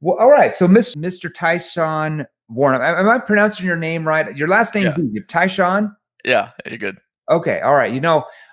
Well, all right. So Mr. Tyshawn Warren, am I pronouncing your name right? Your last name's easy. Tyshawn? Yeah, you're good. Okay. All right.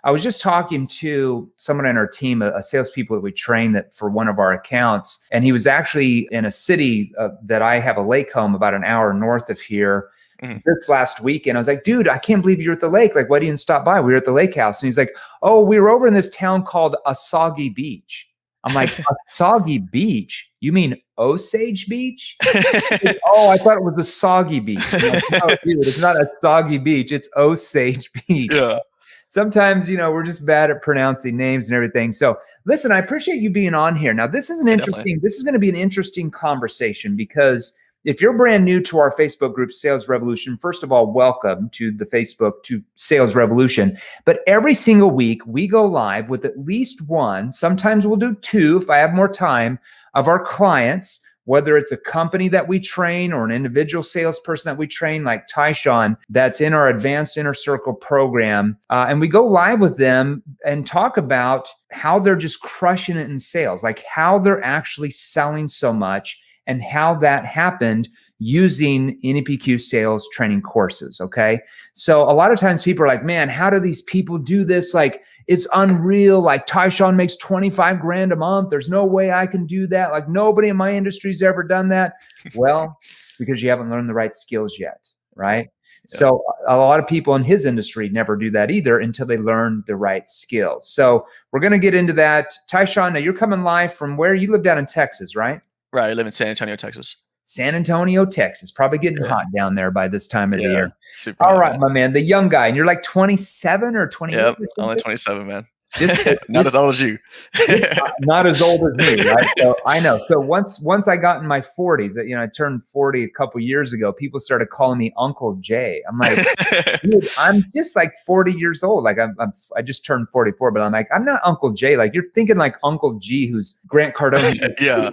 I was just talking to someone on our team, a salespeople that we train that for one of our accounts, and he was actually in a city that I have a lake home about an hour north of here. This last weekend, I was like, dude, I can't believe you're at the lake. Like, why didn't you stop by? We were at the lake house. And he's like, oh, we were over in this town called Asagi Beach. I'm like, Asagi Beach? You mean Osage Beach? Like, oh, I thought it was a soggy beach. Like, no, dude, it's not a soggy beach. It's Osage Beach. Yeah. So sometimes, we're just bad at pronouncing names and everything. So listen, I appreciate you being on here. Now, this is going to be an interesting conversation because if you're brand new to our Facebook group, Sales Revolution, first of all, welcome to the Facebook to Sales Revolution. But every single week, we go live with at least one, sometimes we'll do two if I have more time, of our clients, whether it's a company that we train or an individual salesperson that we train like Tyshawn that's in our Advanced Inner Circle program. And we go live with them and talk about how they're just crushing it in sales, like how they're actually selling so much and how that happened using NEPQ sales training courses, okay? So a lot of times people are like, man, how do these people do this? Like, it's unreal. Like, Tyshawn makes 25 grand a month. There's no way I can do that. Like, nobody in my industry's ever done that. Well, because you haven't learned the right skills yet, right? Yeah. So a lot of people in his industry never do that either until they learn the right skills. So we're going to get into that. Tyshawn, now you're coming live from where? You live down in Texas, right? Right, I live in San Antonio, Texas. San Antonio, Texas. Probably getting hot down there by this time of the year. Super All right, my man, the young guy. And you're like 27 or 28? Yep, only 27, man. Not as old as you. Not as old as me, right? So I know. So once I got in my 40s, I turned 40 a couple years ago, people started calling me Uncle Jay. I'm like, dude, I'm just like 40 years old. Like I just turned 44, but I'm like, I'm not Uncle Jay. Like you're thinking like Uncle G, who's Grant Cardone. Yeah.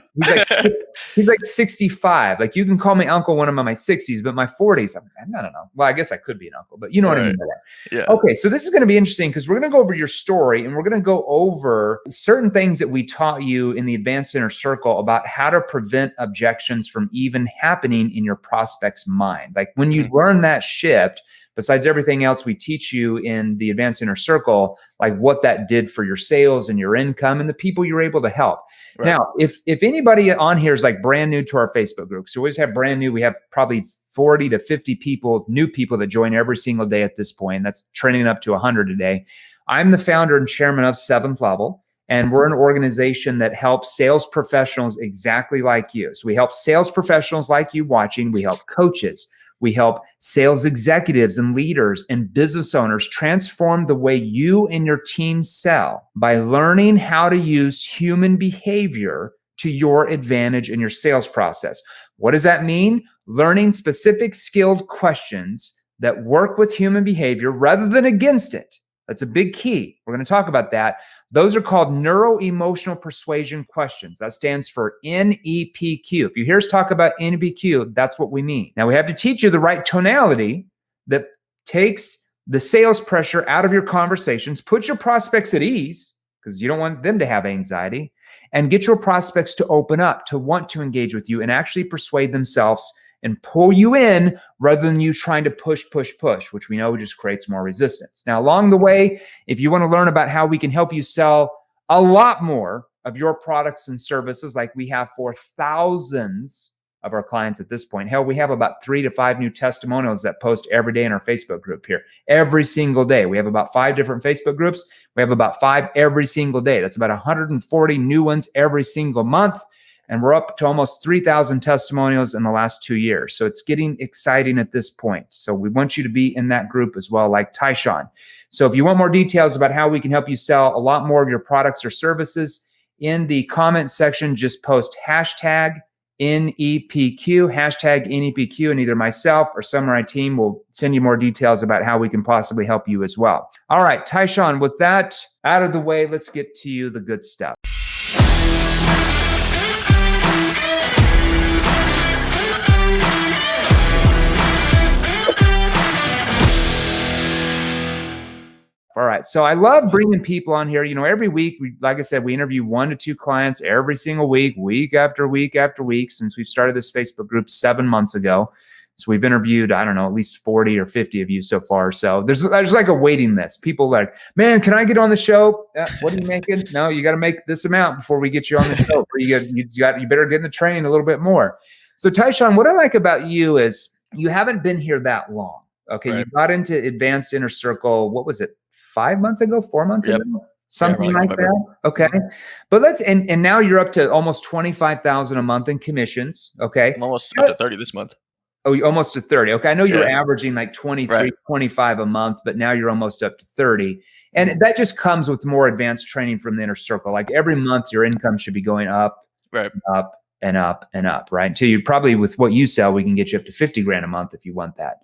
He's like 65. Like you can call me uncle when I'm in my 60s, but my 40s, I don't know. Well, I guess I could be an uncle, but you know what I mean by that. Yeah. Okay, so this is going to be interesting because we're going to go over your story and we're going to go over certain things that we taught you in the Advanced Inner Circle about how to prevent objections from even happening in your prospect's mind. Like when you learn that shift, besides everything else we teach you in the Advanced Inner Circle, like what that did for your sales and your income and the people you're able to help. Right. Now, if anybody on here is like brand new to our Facebook group, so we always have brand new, we have probably 40 to 50 people, new people that join every single day at this point. That's trending up to 100 a day. I'm the founder and chairman of Seventh Level, and we're an organization that helps sales professionals exactly like you. So we help sales professionals like you watching. We help coaches. We help sales executives and leaders and business owners transform the way you and your team sell by learning how to use human behavior to your advantage in your sales process. What does that mean? Learning specific skilled questions that work with human behavior rather than against it. That's a big key. We're going to talk about that. Those are called neuro-emotional persuasion questions. That stands for NEPQ. If you hear us talk about NEPQ, that's what we mean. Now, we have to teach you the right tonality that takes the sales pressure out of your conversations, puts your prospects at ease, because you don't want them to have anxiety, and get your prospects to open up, to want to engage with you and actually persuade themselves and pull you in rather than you trying to push, which we know just creates more resistance. Now, along the way, if you want to learn about how we can help you sell a lot more of your products and services like we have for thousands of our clients at this point. Hell, we have about 3 to 5 new testimonials that post every day in our Facebook group here. Every single day. We have about 5 different Facebook groups. We have about 5 every single day. That's about 140 new ones every single month. And we're up to almost 3,000 testimonials in the last 2 years. So it's getting exciting at this point. So we want you to be in that group as well, like Tyshawn. So if you want more details about how we can help you sell a lot more of your products or services, in the comment section, just post hashtag NEPQ, hashtag NEPQ, and either myself or some of my team will send you more details about how we can possibly help you as well. All right, Tyshawn, with that out of the way, let's get to you the good stuff. All right, right. So I love bringing people on here. Every week, like I said, we interview 1 to 2 clients every single week, week after week after week, since we've started this Facebook group 7 months ago. So we've interviewed, I don't know, at least 40 or 50 of you so far. So there's like a waiting list. People like, man, can I get on the show? What are you making? No, you got to make this amount before we get you on the show. Or you better get in the training a little bit more. So Tyshawn, what I like about you is you haven't been here that long. Okay, You got into Advanced Inner Circle, what was it, 5 months ago, 4 months ago? Something like that. Okay. But and now you're up to almost 25,000 a month in commissions. Okay. I'm almost up to 30 this month. Oh, you're almost to 30. Okay. I know you're averaging like 23, 25 a month, but now you're almost up to 30. And that just comes with more advanced training from the Inner Circle. Like every month, your income should be going up, up, and up and up, right? Until you probably, with what you sell, we can get you up to 50 grand a month if you want that.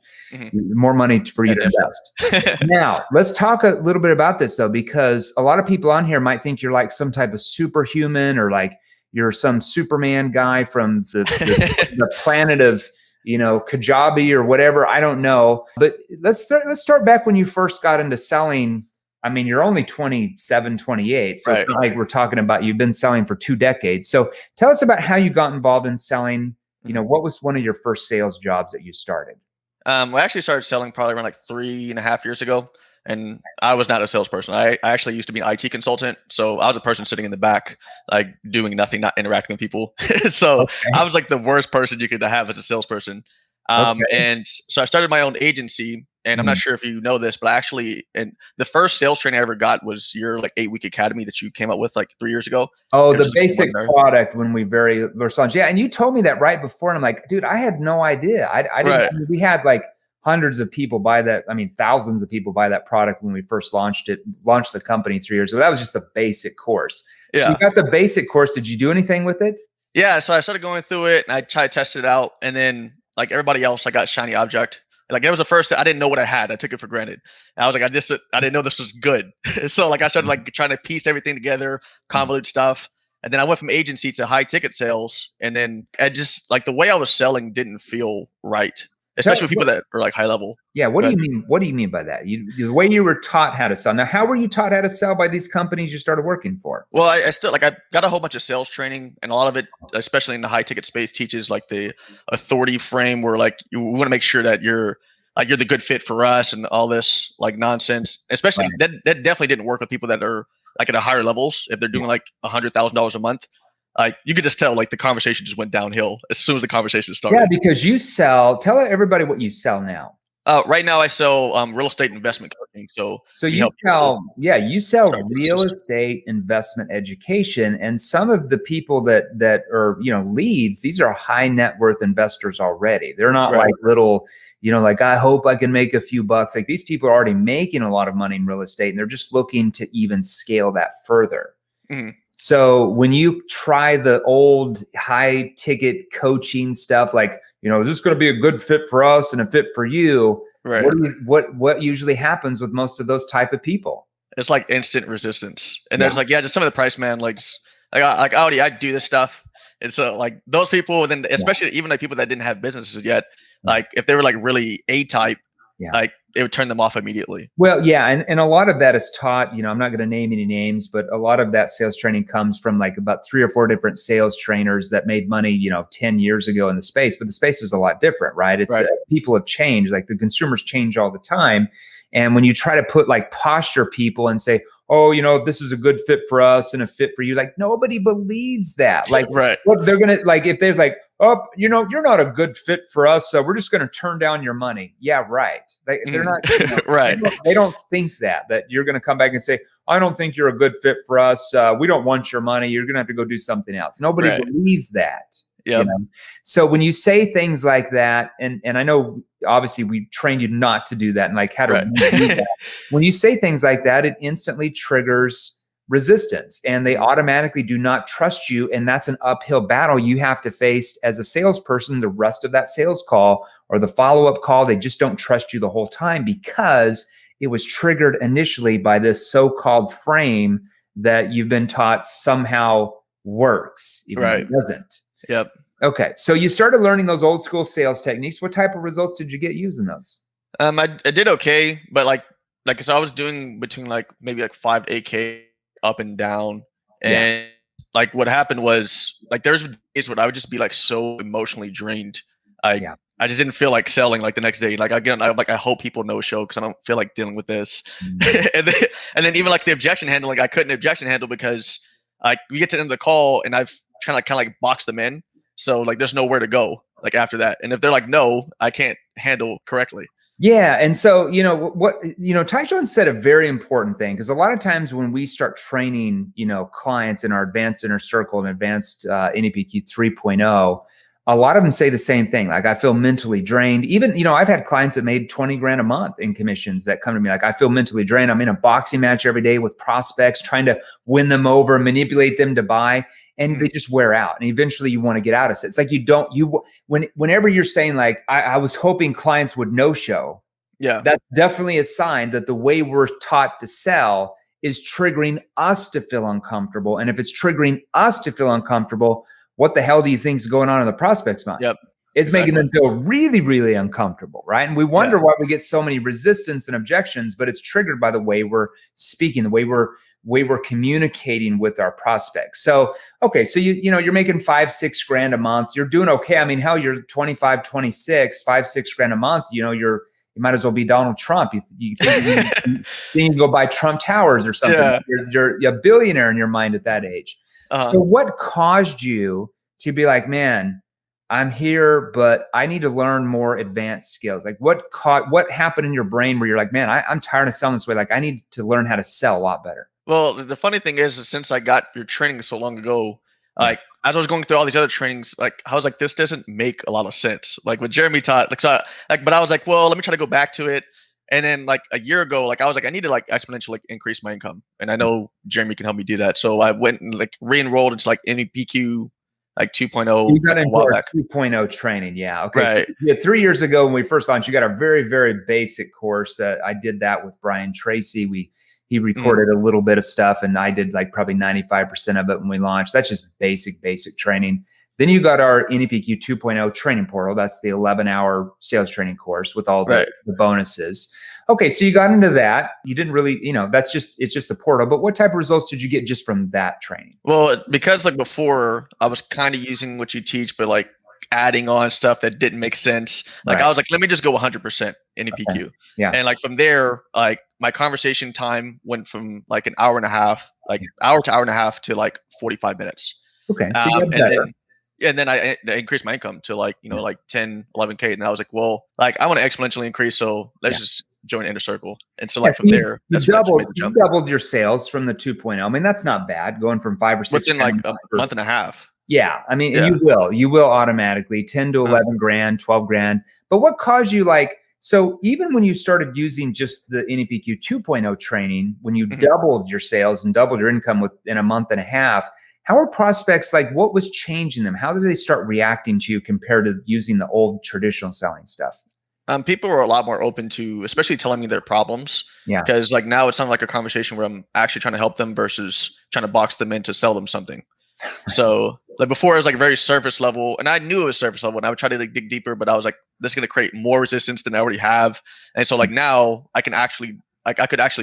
More money for you to invest. Now, let's talk a little bit about this though, because a lot of people on here might think you're like some type of superhuman, or like you're some Superman guy from the planet of, Kajabi or whatever. I don't know. But let's start back when you first got into selling. I mean, you're only 27, 28. So it's not like we're talking about you've been selling for 2 decades. So tell us about how you got involved in selling. What was one of your first sales jobs that you started? We actually started selling probably around like 3.5 years ago. And I was not a salesperson. I actually used to be an IT consultant. So I was a person sitting in the back, like doing nothing, not interacting with people. So I was like the worst person you could have as a salesperson. And so I started my own agency. And I'm not sure if you know this, but and the first sales training I ever got was your like 8-week academy that you came up with like 3 years ago. Oh, the basic product when we were launched. Yeah. And you told me that right before. And I'm like, dude, I had no idea. I didn't, I mean, we had like hundreds of people buy that. I mean, thousands of people buy that product when we first launched the company 3 years ago. That was just the basic course. Yeah. So you got the basic course. Did you do anything with it? Yeah. So I started going through it and I tried to test it out. And then like everybody else, I got shiny object. Like it was the first, I didn't know what I had. I took it for granted. And I was like, I didn't know this was good. So like I started like trying to piece everything together, convolute stuff. And then I went from agency to high ticket sales. And then I just like the way I was selling didn't feel right. Especially with people that are like high level. Yeah. What do you mean? What do you mean by that? The way you were taught how to sell. Now, how were you taught how to sell by these companies you started working for? Well, I still like, I got a whole bunch of sales training, and a lot of it, especially in the high ticket space, teaches like the authority frame where like you want to make sure that you're the good fit for us and all this like nonsense. Especially that definitely didn't work with people that are like at a higher levels. If they're doing like $100,000 a month. Like you could just tell, like the conversation just went downhill as soon as the conversation started. Yeah, because you tell everybody what you sell now. Right now, I sell real estate investment coaching. So you sell real estate investment education, and some of the people that are leads. These are high net worth investors already. They're not like little, like I hope I can make a few bucks. Like these people are already making a lot of money in real estate, and they're just looking to even scale that further. Mm-hmm. So when you try the old high ticket coaching stuff, like, this is going to be a good fit for us and a fit for you. Right. What usually happens with most of those type of people? It's like instant resistance. And there's like, just some of the price, man, like Audi, I do this stuff. And so like those people, and then especially even like people that didn't have businesses yet, like if they were like really A-type, like it would turn them off immediately. Well, yeah. And a lot of that is taught, I'm not going to name any names, but a lot of that sales training comes from like about 3 or 4 different sales trainers that made money, 10 years ago in the space, but the space is a lot different, right? It's people have changed, like the consumers change all the time. And when you try to put like posture people and say, oh, this is a good fit for us and a fit for you, like nobody believes that. Like what they're going to, like, if they're like, oh, you're not a good fit for us, so we're just going to turn down your money. Yeah, right. They're not right. They don't think that you're going to come back and say, I don't think you're a good fit for us. We don't want your money. You're going to have to go do something else. Nobody believes that. Yeah. So when you say things like that, and I know obviously we train you not to do that and like how to do that. When you say things like that, it instantly triggers resistance, and they automatically do not trust you. And that's an uphill battle you have to face as a salesperson. The rest of that sales call or the follow-up call, they just don't trust you the whole time because it was triggered initially by this so-called frame that you've been taught somehow works, even though it doesn't. Yep. Okay. So you started learning those old school sales techniques. What type of results did you get using those? I did okay, but like like, so I was doing between like maybe like 5 to 8K up and down. Yeah. And like what happened was like there's days where I would just be like so emotionally drained. I Yeah. I just didn't feel like selling like the next day. Like again, I hope people no show because I don't feel like dealing with this. Mm. And then even like the objection handling, I couldn't objection handle because like we get to the end of the call and I've kind of like boxed them in. So like there's nowhere to go like after that. And if they're like no, I can't handle correctly. Yeah. And so, Tyshawn said a very important thing, because a lot of times when we start training, clients in our advanced inner circle and advanced NEPQ 3.0, a lot of them say the same thing. Like, I feel mentally drained. Even, I've had clients that made 20 grand a month in commissions that come to me like, I feel mentally drained. I'm in a boxing match every day with prospects, trying to win them over, manipulate them to buy, and they just wear out. And eventually you want to get out of it. It's like whenever you're saying like, I was hoping clients would no show, Yeah. that's definitely a sign that the way we're taught to sell is triggering us to feel uncomfortable. And if it's triggering us to feel uncomfortable, what the hell do you think is going on in the prospect's mind? Yep. It's making them feel really, really uncomfortable, right? And we wonder why we get so many resistance and objections, but it's triggered by the way we're speaking, the way we're communicating with our prospects. So, okay, so you're making 5-6 grand a month. You're doing okay. I mean, hell, you're 25, 26, 5-6 grand a month. You might as well be Donald Trump. You think you can go buy Trump Towers or something. Yeah. You're a billionaire in your mind at that age. So what caused you to be like, man, I'm here, but I need to learn more advanced skills? Like what happened in your brain where you're like, man, I'm tired of selling this way. Like, I need to learn how to sell a lot better. Well, the funny thing is since I got your training so long ago, like as I was going through all these other trainings, like I was like, this doesn't make a lot of sense. Like what Jeremy taught, but I was like, well, let me try to go back to it. And then like a year ago, like I was like, I need to like exponentially like increase my income. And I know Jeremy can help me do that. So I went and like re-enrolled into like NEPQ like 2.0. You got into our 2.0 training. Yeah. Okay. Right. So, yeah, 3 years ago when we first launched, you got a very, very basic course. I did that with Brian Tracy. He recorded a little bit of stuff, and I did like probably 95% of it when we launched. That's just basic training. Then you got our NEPQ 2.0 training portal. That's the 11-hour sales training course with all the bonuses. Okay, so you got into that. You didn't really, it's just the portal. But what type of results did you get just from that training? Well, because like before, I was kind of using what you teach, but like adding on stuff that didn't make sense. Like I was like, let me just go 100% NEPQ. Okay. Yeah. And like from there, like my conversation time went from like an hour and a half, hour to hour and a half to like 45 minutes. Okay. So you got better. And then I increased my income to like, like 10, 11K. And I was like, well, like I want to exponentially increase. So let's just join Inner Circle. And so like from there, you doubled your sales from the 2.0. I mean, that's not bad, going from 5 or 6 within like a month and a half. Yeah. I mean, and you will automatically 10 to 11 grand, 12 grand. But what caused you so even when you started using just the NEPQ 2.0 training, when you doubled your sales and doubled your income within a month and a half, how are prospects what was changing them? How did they start reacting to you compared to using the old traditional selling stuff? People were a lot more open to, especially telling me their problems. Yeah. Because like now it's not like a conversation where I'm actually trying to help them versus trying to box them in to sell them something. So like before it was like very surface level, and I knew it was surface level, and I would try to like dig deeper, but I was like, this is going to create more resistance than I already have. And so like now I could actually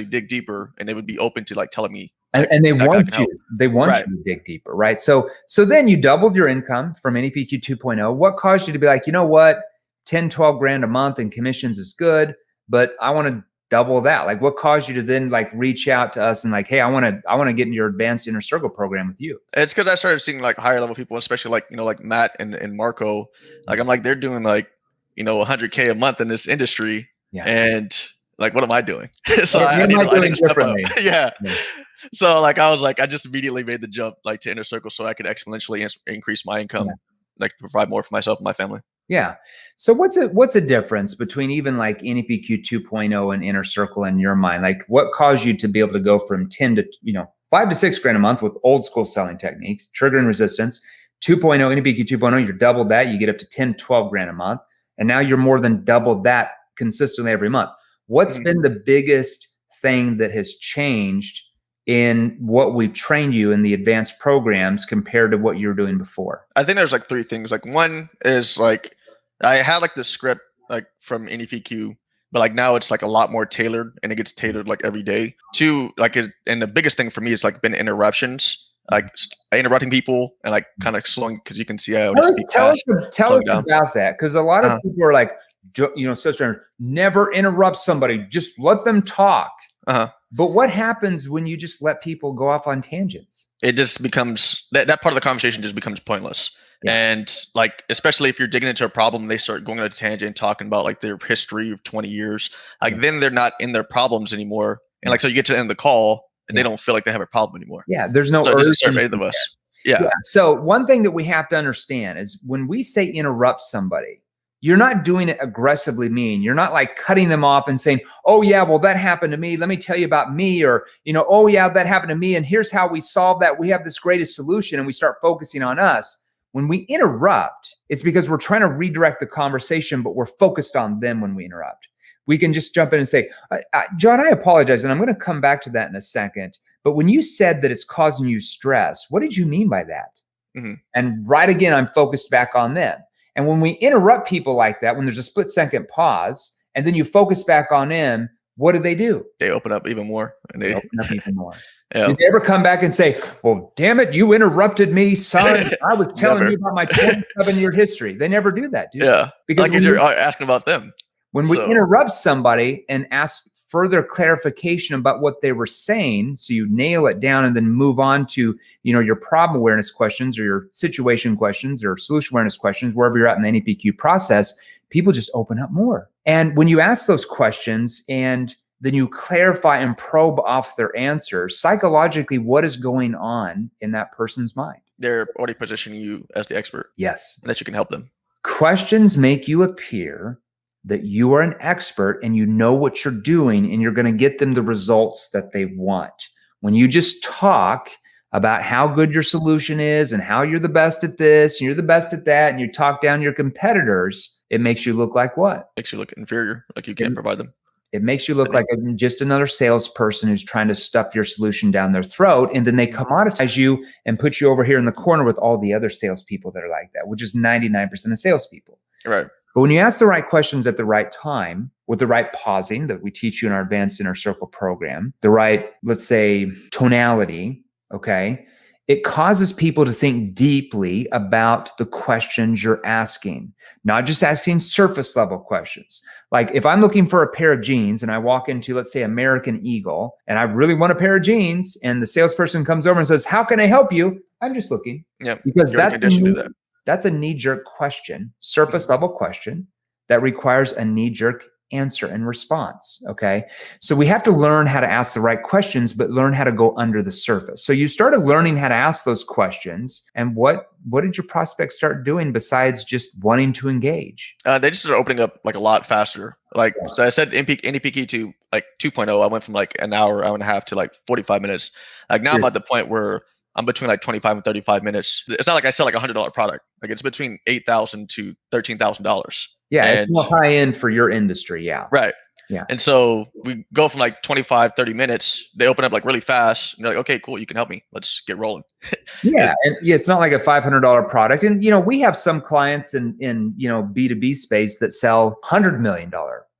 dig deeper, and they would be open to like telling me. And they want you to dig deeper, right? So then you doubled your income from NEPQ 2.0. What caused you to be like, you know what, 10, 12 grand a month in commissions is good, but I want to double that? Like, what caused you to then reach out to us and like, hey, I want to get in your advanced inner circle program with you? It's because I started seeing like higher level people, especially like Matt and Marco. Like I'm like, they're doing 100K a month in this industry, and like, what am I doing? So I need to step up. Yeah. So like I was like, I just immediately made the jump to Inner Circle so I could exponentially increase my income, provide more for myself and my family. Yeah. So what's a difference between even NEPQ 2.0 and Inner Circle in your mind? Like, what caused you to be able to go from 10 to 5 to 6 grand a month with old school selling techniques, triggering resistance? 2.0, NEPQ 2.0, you're doubled that, you get up to 10, 12 grand a month, and now you're more than doubled that consistently every month. What's been the biggest thing that has changed in what we've trained you in the advanced programs compared to what you were doing before? I think there's 3 things. One is I had the script from NEPQ, but like now it's like a lot more tailored, and it gets tailored like every day to like and the biggest thing for me is like been interruptions, like interrupting people and like kind of slowing, because you can see I already speak Tell us, fast. tell us about that, because a lot of people are like, never interrupt somebody, just let them talk. But what happens when you just let people go off on tangents? It just becomes that part of the conversation just becomes pointless. And like, especially if you're digging into a problem, they start going on a tangent, talking about like their history of 20 years. Like then they're not in their problems anymore. And like, so you get to the end of the call and they don't feel like they have a problem anymore. There's no so it doesn't serve either of us. So one thing that we have to understand is when we say interrupt somebody, you're not doing it aggressively mean. You're not like cutting them off and saying, oh yeah, well that happened to me. Let me tell you about me. Or, oh yeah, that happened to me. And here's how we solve that. We have this greatest solution, and we start focusing on us. When we interrupt, it's because we're trying to redirect the conversation, but we're focused on them when we interrupt. We can just jump in and say, John, I apologize. And I'm going to come back to that in a second. But when you said that it's causing you stress, what did you mean by that? And right again, I'm focused back on them. And when we interrupt people like that, when there's a split second pause, and then you focus back on them, what do? They open up even more. And they open up even more. Did they ever come back and say, well, damn it, you interrupted me, son. I was telling you about my 27-year history. They never do that, dude. Because like you're asking about them. When we interrupt somebody and ask further clarification about what they were saying, so you nail it down and then move on to, your problem awareness questions or your situation questions or solution awareness questions, wherever you're at in the NEPQ process, people just open up more. And when you ask those questions and then you clarify and probe off their answers, psychologically, what is going on in that person's mind? They're already positioning you as the expert. Yes. And that you can help them. Questions make you appear that you are an expert and you know what you're doing, and you're going to get them the results that they want. When you just talk about how good your solution is and how you're the best at this and you're the best at that, and you talk down your competitors, it makes you look like what? Makes you look inferior, like you can't provide them. It makes you look like just another salesperson who's trying to stuff your solution down their throat. And then they commoditize you and put you over here in the corner with all the other salespeople that are like that, which is 99% of salespeople. Right. But when you ask the right questions at the right time, with the right pausing that we teach you in our Advanced Inner Circle program, the right, let's say, tonality, okay, it causes people to think deeply about the questions you're asking, not just asking surface level questions. Like if I'm looking for a pair of jeans and I walk into, let's say, American Eagle, and I really want a pair of jeans, and the salesperson comes over and says, how can I help you? I'm just looking. Yeah, because that's a knee-jerk question, surface level question that requires a knee-jerk answer and response. Okay. So we have to learn how to ask the right questions, but learn how to go under the surface. So you started learning how to ask those questions. And what did your prospects start doing besides just wanting to engage? They just started opening up like a lot faster. Like so I said, NEPQ to like 2.0, I went from like an hour and a half to like 45 minutes. Like now I'm at the point where I'm between like 25 and 35 minutes. It's not like I sell like $100 product. Like it's between $8,000 to $13,000. Yeah, it's more high end for your industry. Yeah. Right. Yeah. And so we go from like 25, 30 minutes. They open up like really fast. And they're like, okay, cool. You can help me. Let's get rolling. Yeah. And it's not like a $500 product. And, we have some clients in B2B space that sell $100 million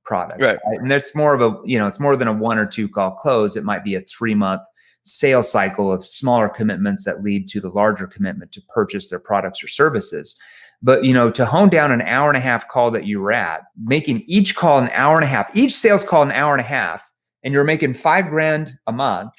products. Right. And there's more of a, it's more than a 1 or 2 call close. It might be a 3-month sales cycle of smaller commitments that lead to the larger commitment to purchase their products or services. But, to hone down an hour and a half call that you were at, making each call an hour and a half, each sales call an hour and a half, and you're making $5,000 a month,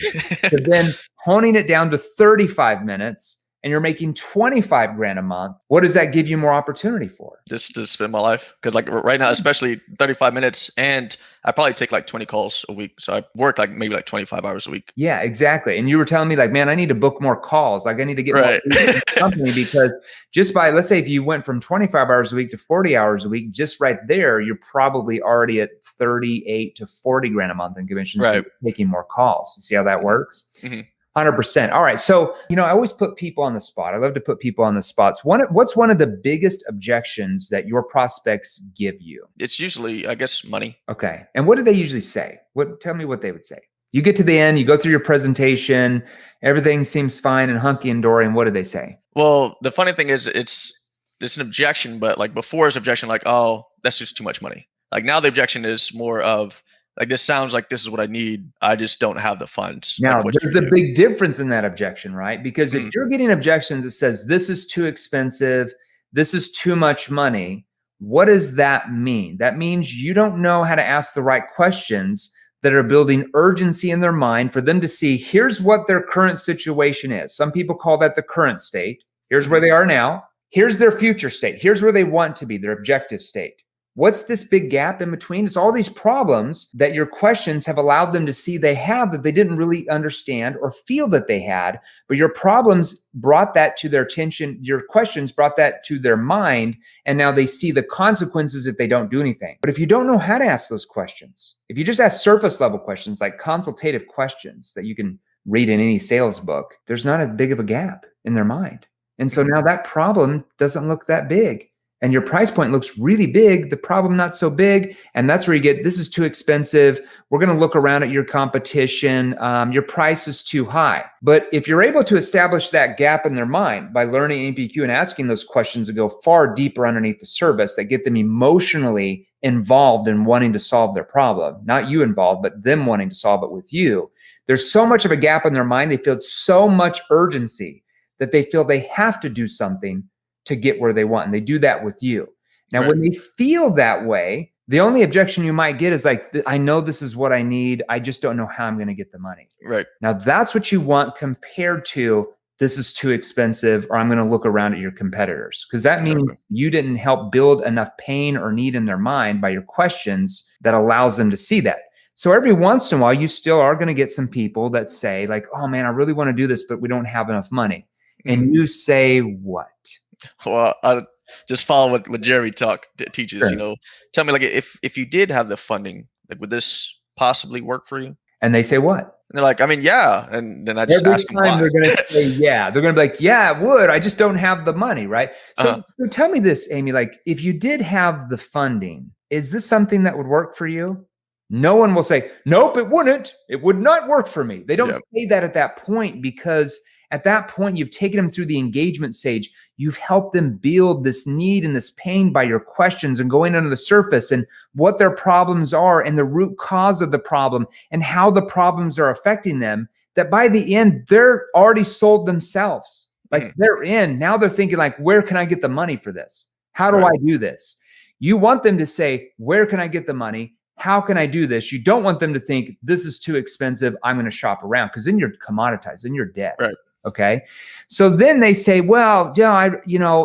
but then honing it down to 35 minutes and you're making $25,000 a month, what does that give you more opportunity for? Just to spend my life. Because like right now, especially 35 minutes, and I probably take like 20 calls a week. So I work like maybe like 25 hours a week. Yeah, exactly. And you were telling me like, man, I need to book more calls. Like I need to get more in the company, because just by, let's say if you went from 25 hours a week to 40 hours a week, just right there, you're probably already at 38 to 40 grand a month in commissions, taking more calls. You see how that works? 100%. All right. So, I always put people on the spot. I love to put people on the spots. What's one of the biggest objections that your prospects give you? It's usually, I guess, money. Okay. And what do they usually say? Tell me what they would say. You get to the end, you go through your presentation, everything seems fine and hunky and dory. And what do they say? Well, the funny thing is it's an objection, but like before it's objection, like, oh, that's just too much money. Like now the objection is more of like, this sounds like this is what I need. I just don't have the funds. Like, Now, what there's should a we do? big difference in that objection, right? Because if Mhm. you're getting objections that says this is too expensive, this is too much money, what does that mean? That means you don't know how to ask the right questions that are building urgency in their mind for them to see here's what their current situation is. Some people call that the current state. Here's where Mhm. they are now. Here's their future state. Here's where they want to be, their objective state. What's this big gap in between? It's all these problems that your questions have allowed them to see they have that they didn't really understand or feel that they had, but your problems brought that to their attention. Your questions brought that to their mind, and now they see the consequences if they don't do anything. But if you don't know how to ask those questions, if you just ask surface level questions like consultative questions that you can read in any sales book, there's not a big of a gap in their mind. And so Mhm. now that problem doesn't look that big. And your price point looks really big, the problem not so big. And that's where you get, this is too expensive. We're going to look around at your competition. Your price is too high. But if you're able to establish that gap in their mind by learning NEPQ and asking those questions that go far deeper underneath the surface, that get them emotionally involved in wanting to solve their problem, not you involved, but them wanting to solve it with you. There's so much of a gap in their mind. They feel so much urgency that they feel they have to do something to get where they want. And they do that with you. Now, Right. when they feel that way, the only objection you might get is like, I know this is what I need. I just don't know how I'm going to get the money. Right. Now, that's what you want compared to this is too expensive, or I'm going to look around at your competitors. Because that Exactly. means you didn't help build enough pain or need in their mind by your questions that allows them to see that. So every once in a while, you still are going to get some people that say like, oh man, I really want to do this, but we don't have enough money. Mhm. And you say what? Well, I just follow what Jerry teaches. Sure. You know, tell me like if you did have the funding, like would this possibly work for you? And they say what? And they're like, I mean, yeah. And then I just Every ask them time why. they're going to say, yeah, they're going to be like, yeah, it would. I just don't have the money, right? Uh, So tell me this, Amy, like if you did have the funding, is this something that would work for you? No one will say, nope, it wouldn't. It would not work for me. They don't yeah. say that at that point because at that point, you've taken them through the engagement stage. You've helped them build this need and this pain by your questions and going under the surface and what their problems are and the root cause of the problem and how the problems are affecting them, that by the end, they're already sold themselves. Like they're in. Now they're thinking like, where can I get the money for this? How do Right. I do this? You want them to say, where can I get the money? How can I do this? You don't want them to think this is too expensive. I'm going to shop around, because then you're commoditized and you're dead. Right. Okay. So then they say, well, yeah,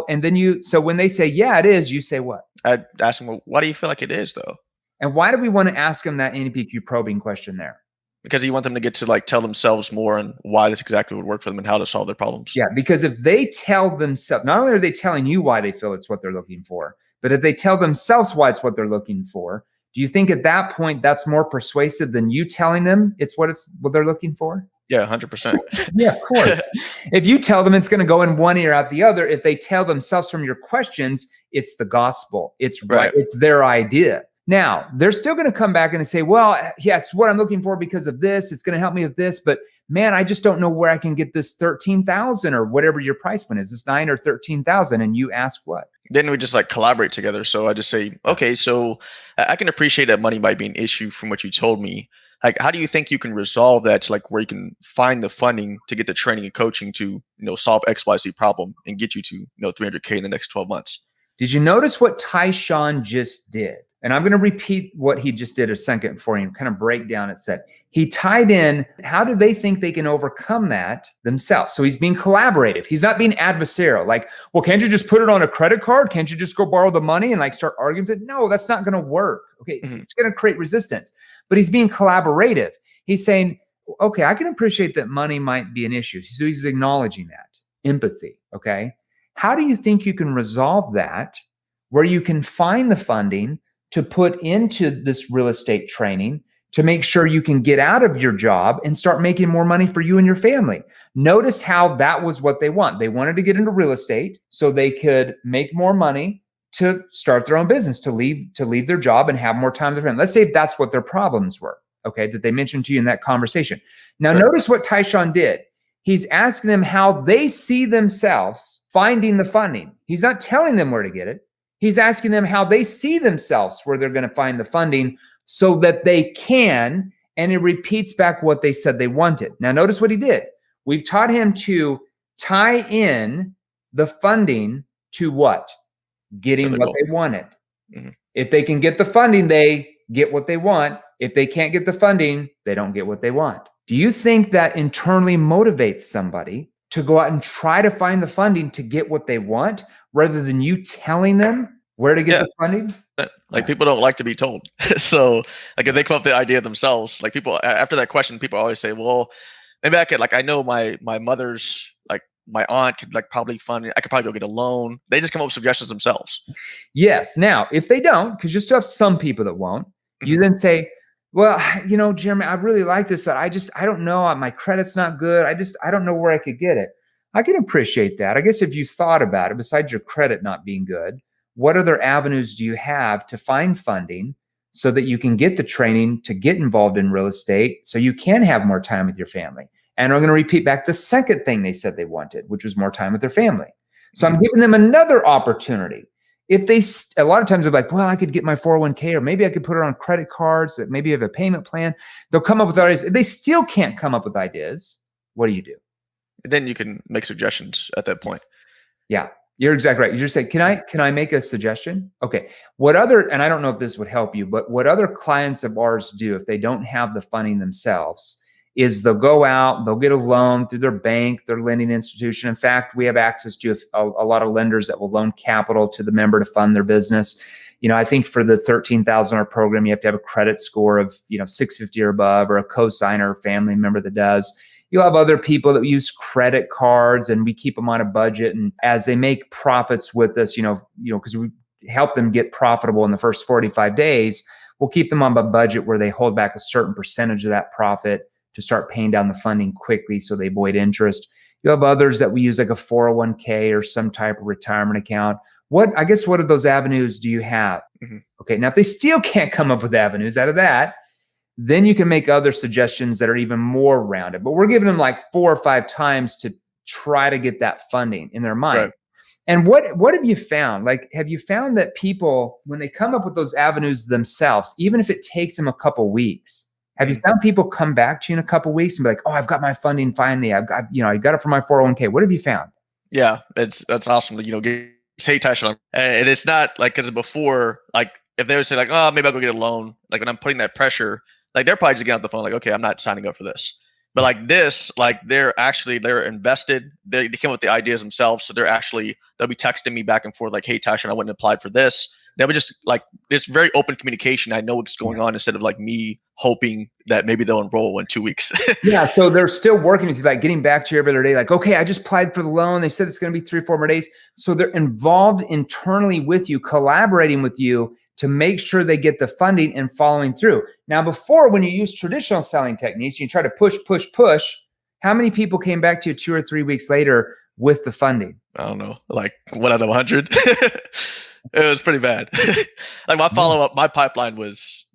and then so when they say, yeah, it is, you say what? I ask them, well, why do you feel like it is though? And why do we want to ask them that NEPQ probing question there? Because you want them to get to like tell themselves more and why this exactly would work for them and how to solve their problems. Yeah, because if they tell themselves, not only are they telling you why they feel it's what they're looking for, but if they tell themselves why it's what they're looking for, do you think at that point that's more persuasive than you telling them it's what they're looking for? Yeah, 100%. Yeah, of course. If you tell them it's going to go in one ear out the other, if they tell themselves from your questions, it's the gospel. It's right. It's their idea. Now, they're still going to come back and say, well, yeah, it's what I'm looking for because of this. It's going to help me with this. But man, I just don't know where I can get this 13,000 or whatever your price point is, this 9 or 13,000. And you ask what? Then we just like collaborate together. So I just say, okay, so I can appreciate that money might be an issue from what you told me. Like, how do you think you can resolve that to like where you can find the funding to get the training and coaching to, solve XYZ problem and get you to, 300K in the next 12 months? Did you notice what Tyshawn just did? And I'm going to repeat what he just did a second for you, kind of break down it. Said he tied in, how do they think they can overcome that themselves? So he's being collaborative. He's not being adversarial. Like, well, can't you just put it on a credit card? Can't you just go borrow the money and like start arguing with it? No, that's not going to work. Okay. It's going to create resistance, but he's being collaborative. He's saying, okay, I can appreciate that money might be an issue. So he's acknowledging that empathy. Okay. How do you think you can resolve that where you can find the funding to put into this real estate training to make sure you can get out of your job and start making more money for you and your family? Notice how that was what they want. They wanted to get into real estate so they could make more money to start their own business, to leave their job and have more time with their family. Let's say if that's what their problems were, okay, that they mentioned to you in that conversation. Now, notice what Tyshawn did. He's asking them how they see themselves finding the funding. He's not telling them where to get it. He's asking them how they see themselves, where they're going to find the funding so that they can. And it repeats back what they said they wanted. Now, notice what he did. We've taught him to tie in the funding to what? Getting what they wanted. Mm-hmm. If they can get the funding, they get what they want. If they can't get the funding, they don't get what they want. Do you think that internally motivates somebody to go out and try to find the funding to get what they want rather than you telling them where to get the funding? Like people don't like to be told. So like if they come up with the idea themselves, like people after that question, people always say, well, maybe I could, like, I know my mother's, like my aunt could like probably fund it. I could probably go get a loan. They just come up with suggestions themselves. Yes. Now, if they don't, because you still have some people that won't, you then say, well, you know, Jeremy, I really like this, but I don't know. My credit's not good. I don't know where I could get it. I can appreciate that. I guess if you thought about it, besides your credit not being good, what other avenues do you have to find funding so that you can get the training to get involved in real estate so you can have more time with your family? And I'm going to repeat back the second thing they said they wanted, which was more time with their family. So I'm giving them another opportunity. If they, a lot of times they're like, well, I could get my 401k, or maybe I could put it on credit cards, that maybe I have a payment plan. They'll come up with ideas. If they still can't come up with ideas, what do you do? Then you can make suggestions at that point. Yeah, you're exactly right. You just say, can I make a suggestion? Okay. What other, and I don't know if this would help you, but what other clients of ours do if they don't have the funding themselves is they'll go out, they'll get a loan through their bank, their lending institution. In fact, we have access to a lot of lenders that will loan capital to the member to fund their business. You know, I think for the $13,000 program, you have to have a credit score of, 650 or above, or a cosigner or family member that does. You'll have other people that use credit cards, and we keep them on a budget. And as they make profits with us, because we help them get profitable in the first 45 days, we'll keep them on a budget where they hold back a certain percentage of that profit to start paying down the funding quickly so they avoid interest. You have others that we use like a 401k or some type of retirement account. What of those avenues do you have? Mm-hmm. Okay, now if they still can't come up with avenues out of that, then you can make other suggestions that are even more rounded. But we're giving them like 4 or 5 times to try to get that funding in their mind. Right. And what have you found? Like, have you found that people, when they come up with those avenues themselves, even if it takes them a couple weeks, have you found people come back to you in a couple of weeks and be like, oh, I've got my funding finally. I got it for my 401k. What have you found? Yeah, that's awesome. Hey, Tyshawn. And it's not like, because before, like if they would say like, oh, maybe I'll go get a loan. Like when I'm putting that pressure, like they're probably just getting off the phone like, okay, I'm not signing up for this. But like this, like they're invested. They came up with the ideas themselves. So they'll be texting me back and forth like, hey, Tyshawn, I went and applied for this. They would just like, it's very open communication. I know what's going on instead of like me hoping that maybe they'll enroll in 2 weeks. Yeah. So they're still working with you, like getting back to you every other day. Like, okay, I just applied for the loan. They said it's going to be 3 or 4 more days. So they're involved internally with you, collaborating with you to make sure they get the funding and following through. Now, before, when you use traditional selling techniques, you try to push. How many people came back to you 2 or 3 weeks later with the funding? I don't know, like 1 out of 100. It was pretty bad. Like my follow-up, my pipeline was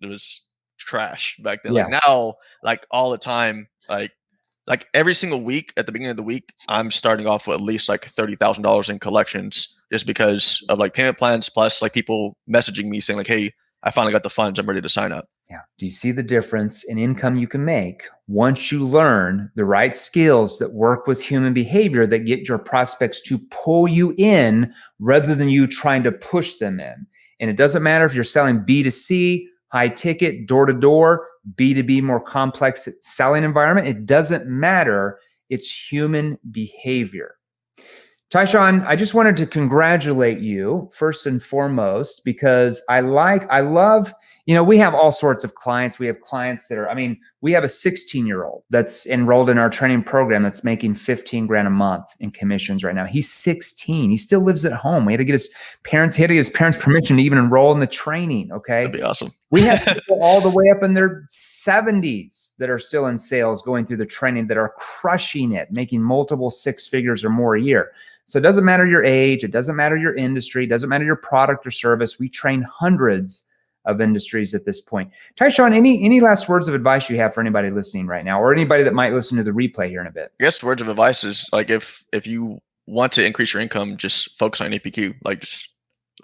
trash back then. Yeah. Like now, like all the time, like every single week at the beginning of the week, I'm starting off with at least like $30,000 in collections just because of like payment plans, plus like people messaging me saying like, hey, I finally got the funds. I'm ready to sign up. Yeah. Do you see the difference in income you can make once you learn the right skills that work with human behavior that get your prospects to pull you in rather than you trying to push them in? And it doesn't matter if you're selling B2C, high ticket, door to door, B2B, more complex selling environment. It doesn't matter. It's human behavior. Tyshawn, I just wanted to congratulate you first and foremost, because I love, we have all sorts of clients. We have clients that we have a 16-year-old that's enrolled in our training program that's making $15,000 a month in commissions right now. He's 16. He still lives at home. We had to get his parents permission to even enroll in the training. Okay. That'd be awesome. We have people all the way up in their 70s that are still in sales going through the training that are crushing it, making multiple 6 figures or more a year. So it doesn't matter your age. It doesn't matter your industry. It doesn't matter your product or service. We train hundreds of industries at this point. Tyshawn, any last words of advice you have for anybody listening right now, or anybody that might listen to the replay here in a bit? I guess the words of advice is like, if you want to increase your income, just focus on NEPQ. Like just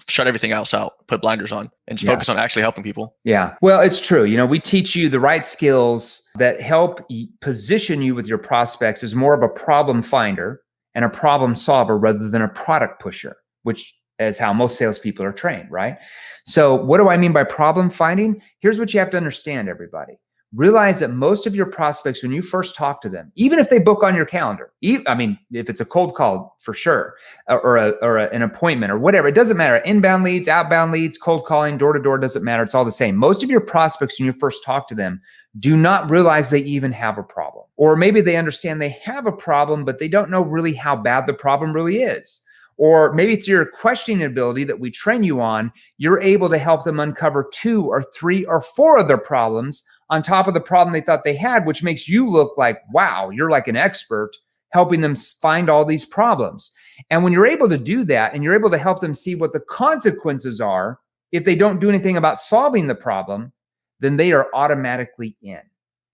shut everything else out, put blinders on, and just focus on actually helping people. Yeah. Well, it's true. We teach you the right skills that help position you with your prospects as more of a problem finder and a problem solver rather than a product pusher, which is how most salespeople are trained, right? So what do I mean by problem finding? Here's what you have to understand, everybody. Realize that most of your prospects, when you first talk to them, even if they book on your calendar, if it's a cold call for sure, or an appointment or whatever, it doesn't matter. Inbound leads, outbound leads, cold calling, door to door, doesn't matter. It's all the same. Most of your prospects, when you first talk to them, do not realize they even have a problem. Or maybe they understand they have a problem, but they don't know really how bad the problem really is. Or maybe through your questioning ability that we train you on, you're able to help them uncover 2 or 3 or 4 other problems on top of the problem they thought they had, which makes you look like, wow, you're like an expert helping them find all these problems. And when you're able to do that and you're able to help them see what the consequences are if they don't do anything about solving the problem, then they are automatically in,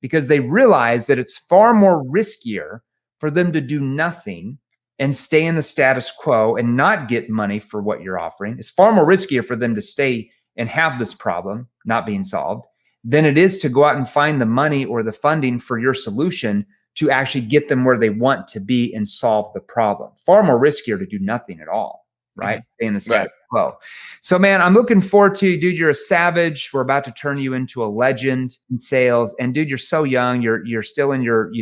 because they realize that it's far more riskier for them to do nothing and stay in the status quo and not get money for what you're offering. It's far more riskier for them to stay and have this problem not being solved than it is to go out and find the money or the funding for your solution to actually get them where they want to be and solve the problem. Far more riskier to do nothing at all, right? Stay in the status quo. So, man, I'm looking forward to, dude, you're a savage. We're about to turn you into a legend in sales. And dude, you're so young. You're still in your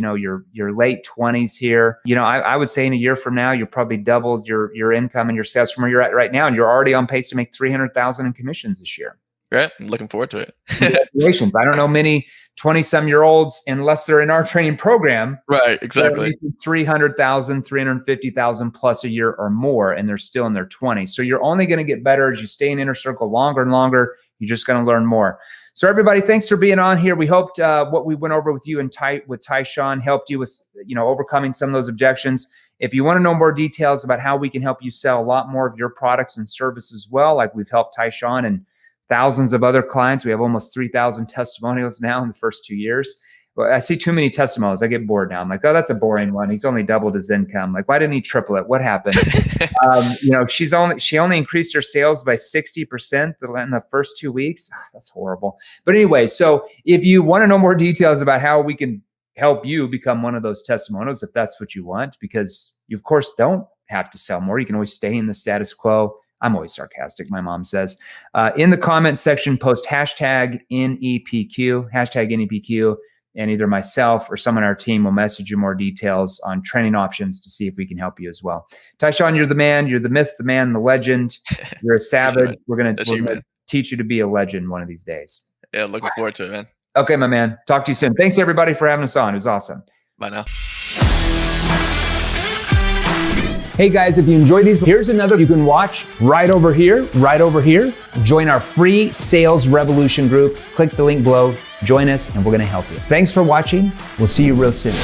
late 20s here. I would say in a year from now, you'll probably doubled your income and your sales from where you're at right now. And you're already on pace to make $300,000 in commissions this year. Right. I'm looking forward to it. Congratulations. I don't know many 20-some-year-olds, unless they're in our training program. Right. Exactly. 300,000, 350,000 plus a year or more, and they're still in their 20s. So you're only going to get better as you stay in Inner Circle longer and longer. You're just going to learn more. So everybody, thanks for being on here. We hoped what we went over with you and with Tyshawn helped you with overcoming some of those objections. If you want to know more details about how we can help you sell a lot more of your products and services well, like we've helped Tyshawn and thousands of other clients. We have almost 3,000 testimonials now in the first 2 years. Well, I see too many testimonials. I get bored now. I'm like, oh, that's a boring one. He's only doubled his income. Like, why didn't he triple it? What happened? She only increased her sales by 60% in the first 2 weeks. That's horrible. But anyway, so if you want to know more details about how we can help you become one of those testimonials, if that's what you want, because you, of course, don't have to sell more. You can always stay in the status quo. I'm always sarcastic, my mom says. In the comment section, post hashtag NEPQ, and either myself or someone on our team will message you more details on training options to see if we can help you as well. Tyshawn, you're the man, you're the myth, the man, the legend. You're a savage. We're gonna teach you to be a legend one of these days. Yeah, looking forward to it, man. Okay, my man. Talk to you soon. Thanks everybody for having us on. It was awesome. Bye now. Hey guys, if you enjoyed these, here's another you can watch right over here, Join our free Sales Revolution group. Click the link below, join us, and we're gonna help you. Thanks for watching. We'll see you real soon.